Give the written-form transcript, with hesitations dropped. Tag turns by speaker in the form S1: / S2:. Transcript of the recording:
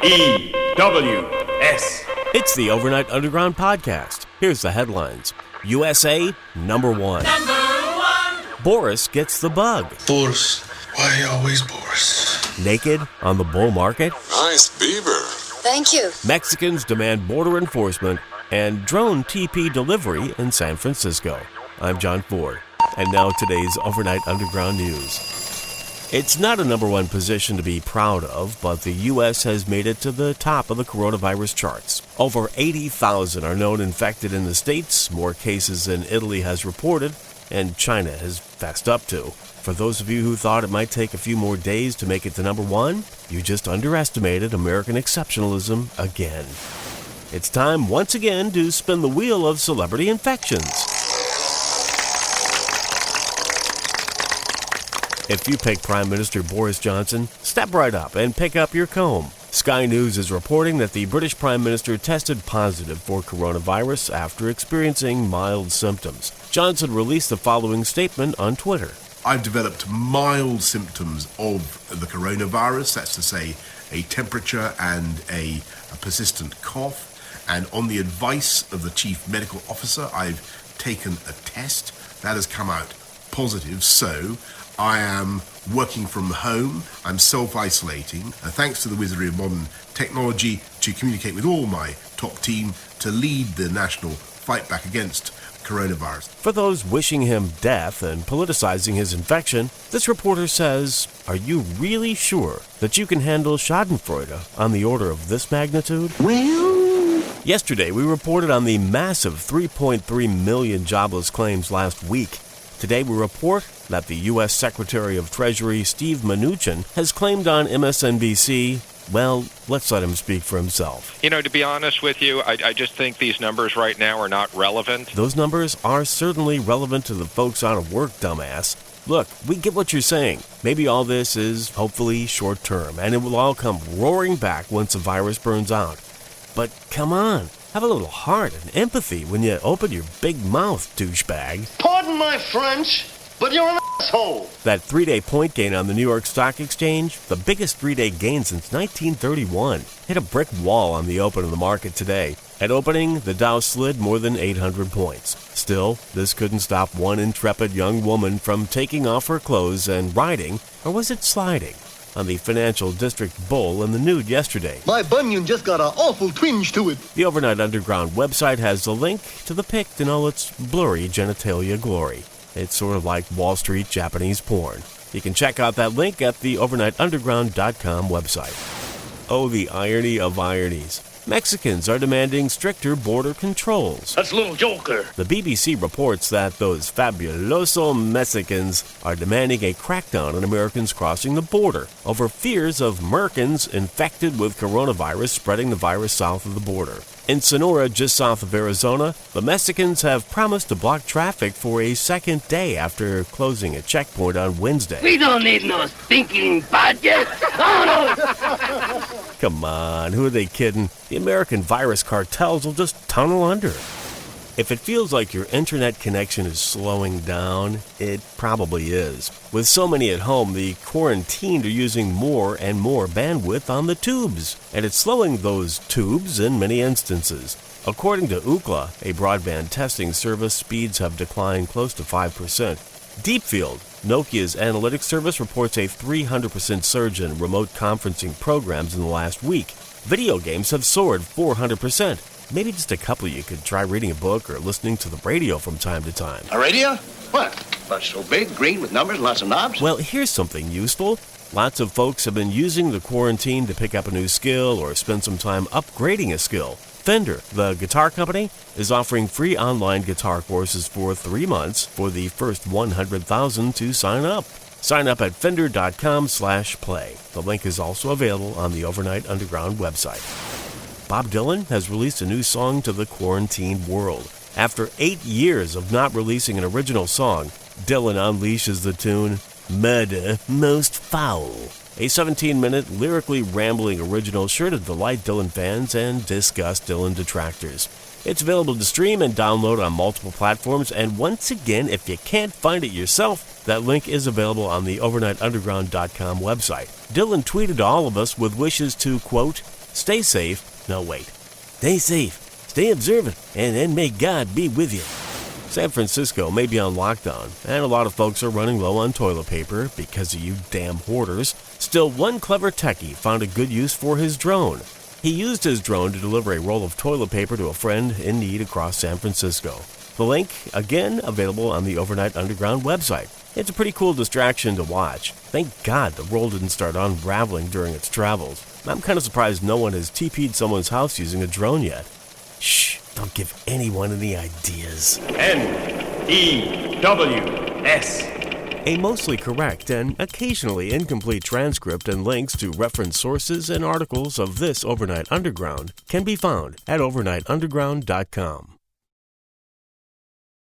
S1: WEWS.
S2: It's the Overnight Underground Podcast. Here's the headlines. USA, number one. Boris gets the bug.
S3: Boris. Why always Boris?
S2: Naked on the bull market.
S3: Nice beaver.
S4: Thank you.
S2: Mexicans demand border enforcement and drone TP delivery in San Francisco. I'm John Ford, and now today's Overnight Underground News. It's not a number one position to be proud of, but the U.S. has made it to the top of the coronavirus charts. Over 80,000 are known infected in the States, more cases than Italy has reported, and China has fessed up to. For those of you who thought it might take a few more days to make it to number one, you just underestimated American exceptionalism again. It's time once again to spin the wheel of celebrity infections. If you pick Prime Minister Boris Johnson, step right up and pick up your comb. Sky News is reporting that the British Prime Minister tested positive for coronavirus after experiencing mild symptoms. Johnson released the following statement on Twitter.
S5: I've developed mild symptoms of the coronavirus, that's to say a temperature and a persistent cough. And on the advice of the Chief Medical Officer, I've taken a test that has come out positive, so I am working from home, I'm self-isolating, thanks to the wizardry of modern technology to communicate with all my top team to lead the national fight back against coronavirus.
S2: For those wishing him death and politicizing his infection, this reporter says, are you really sure that you can handle schadenfreude on the order of this magnitude?
S6: Well,
S2: yesterday we reported on the massive 3.3 million jobless claims last week. Today we report that the U.S. Secretary of Treasury Steve Mnuchin has claimed on MSNBC, well, let's let him speak for himself.
S7: You know, to be honest with you, I just think these numbers right now are not relevant.
S2: Those numbers are certainly relevant to the folks out of work, dumbass. Look, we get what you're saying. Maybe all this is hopefully short term, and it will all come roaring back once the virus burns out. But come on. Have a little heart and empathy when you open your big mouth, douchebag.
S6: Pardon my French, but you're an asshole.
S2: That 3-day point gain on the New York Stock Exchange, the biggest 3-day gain since 1931, hit a brick wall on the open of the market today. At opening, the Dow slid more than 800 points. Still, this couldn't stop one intrepid young woman from taking off her clothes and riding, or was it sliding, on the Financial District Bull in the nude yesterday.
S6: My bunion just got an awful twinge to it.
S2: The Overnight Underground website has a link to the pic in all its blurry genitalia glory. It's sort of like Wall Street Japanese porn. You can check out that link at the overnightunderground.com website. Oh, the irony of ironies. Mexicans are demanding stricter border controls.
S6: That's little Joker.
S2: The BBC reports that those fabuloso Mexicans are demanding a crackdown on Americans crossing the border over fears of Americans infected with coronavirus spreading the virus south of the border. In Sonora, just south of Arizona, the Mexicans have promised to block traffic for a second day after closing a checkpoint on Wednesday.
S8: We don't need no stinking budget.
S2: Come on, who are they kidding? The American virus cartels will just tunnel under. If it feels like your internet connection is slowing down, it probably is. With so many at home, the quarantined are using more and more bandwidth on the tubes, and it's slowing those tubes in many instances. According to Ookla, a broadband testing service, speeds have declined close to 5%. Deepfield, Nokia's analytics service, reports a 300% surge in remote conferencing programs in the last week. Video games have soared 400%. Maybe just a couple of you could try reading a book or listening to the radio from time to time.
S6: A radio? What? But so big, green, with numbers and lots of knobs?
S2: Well, here's something useful. Lots of folks have been using the quarantine to pick up a new skill or spend some time upgrading a skill. Fender, the guitar company, is offering free online guitar courses for 3 months for the first 100,000 to sign up. Sign up at fender.com/play. The link is also available on the Overnight Underground website. Bob Dylan has released a new song to the quarantined world. After 8 years of not releasing an original song, Dylan unleashes the tune Murder Most Foul, a 17-minute, lyrically rambling original sure to delight Dylan fans and disgust Dylan detractors. It's available to stream and download on multiple platforms, and once again, if you can't find it yourself, that link is available on the overnightunderground.com website. Dylan tweeted to all of us with wishes to, quote, stay safe. No, wait. Stay safe, stay observant, and may God be with you. San Francisco may be on lockdown, and a lot of folks are running low on toilet paper because of you damn hoarders. Still, one clever techie found a good use for his drone. He used his drone to deliver a roll of toilet paper to a friend in need across San Francisco. The link, again, available on the Overnight Underground website. It's a pretty cool distraction to watch. Thank God the roll didn't start unraveling during its travels. I'm kind of surprised no one has TP'd someone's house using a drone yet. Shh, don't give anyone any ideas.
S1: N-E-W-S.
S2: A mostly correct and occasionally incomplete transcript and links to reference sources and articles of this Overnight Underground can be found at overnightunderground.com.